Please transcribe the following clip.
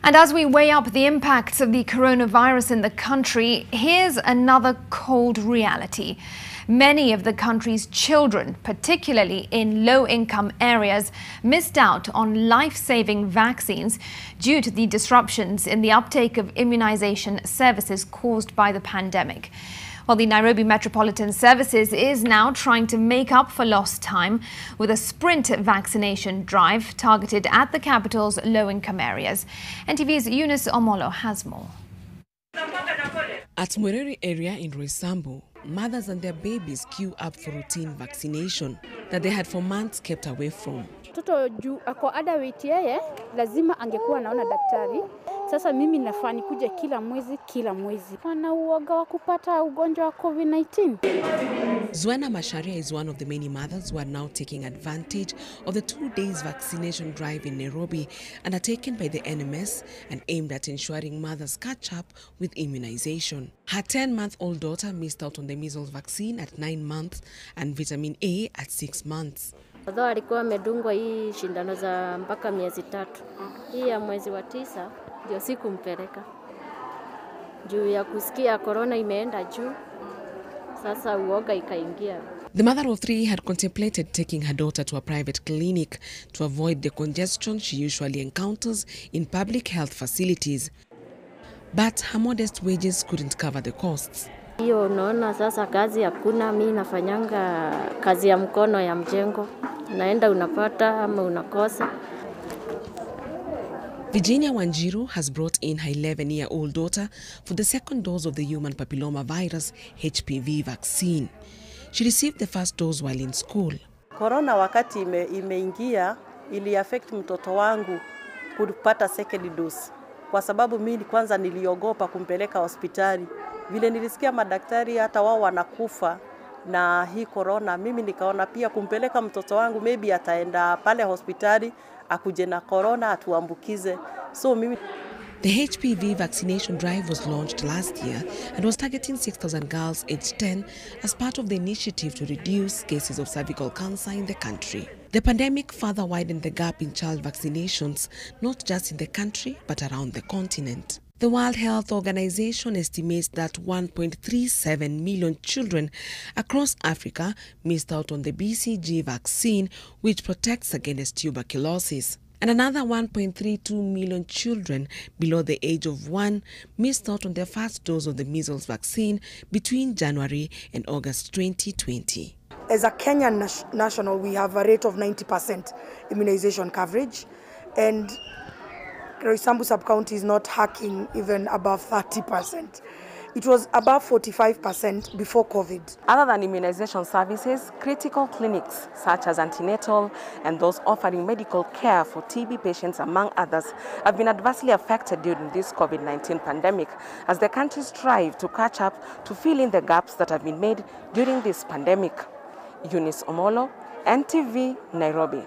And as we weigh up the impacts of the coronavirus in the country, here's another cold reality. Many of the country's children, particularly in low-income areas, missed out on life-saving vaccines due to the disruptions in the uptake of immunization services caused by the pandemic. Well, the Nairobi Metropolitan Services is now trying to make up for lost time with a sprint vaccination drive targeted at the capital's low-income areas. NTV's Eunice Omolo has more. At Mwerere area in Roysambu, mothers and their babies queue up for routine vaccination that they had for months kept away from. Mtoto juu ako ada wiki yeye lazima angekuwa anaona daktari. Sasa mimi nafaa nikuje kila mwezi. Wana uoga wa kupata ugonjwa wa COVID-19. Zuena Masharia is one of the many mothers who are now taking advantage of the 2 days vaccination drive in Nairobi undertaken by the NMS and aimed at ensuring mothers catch up with immunization. Her 10-month-old daughter missed out on the measles vaccine at 9 months and vitamin A at 6 months. Although alikuwa amedungwa hii shindano za mpaka miezi 3. Hii ya mwezi wa 9 ndio sikumpeleka. Juu ya kusikia corona imeenda juu. Sasa uoga ikaingia. The mother of 3 had contemplated taking her daughter to a private clinic to avoid the congestion she usually encounters in public health facilities. But her modest wages couldn't cover the costs. Hiyo unaona sasa kazi hakuna, mimi nafanyanga kazi ya mkono ya mjengo. Naenda unapata ama unakosa. Virginia Wanjiru has brought in her 11-year-old daughter for the second dose of the human papilloma virus HPV vaccine. She received the first dose while in school. Corona wakati imeingia ili affect mtoto wangu kupata second dose. Kwa sababu mimi kwanza niliogopa kumpeleka hospitali. Vile nilisikia madaktari hata wao wanakufa na hii corona, mimi nikaona pia kumpeleka mtoto wangu maybe ataenda pale hospitali akuje na corona atuambukize. So mimi The HPV vaccination drive was launched last year and was targeting 6,000 girls aged 10 as part of the initiative to reduce cases of cervical cancer in the country. The pandemic further widened the gap in child vaccinations, not just in the country but around the continent. The World Health Organization estimates that 1.37 million children across Africa missed out on the BCG vaccine, which protects against tuberculosis. And another 1.32 million children below the age of 1 missed out on their first dose of the measles vaccine between January and August 2020. As a Kenyan national, we have a rate of 90% immunization coverage, and Roysambu sub-county is not hacking even above 30%. It was above 45% before COVID. Other than immunization services, critical clinics such as antenatal and those offering medical care for TB patients, among others, have been adversely affected during this COVID-19 pandemic as the country strives to catch up to fill in the gaps that have been made during this pandemic. Eunice Omolo, NTV, Nairobi.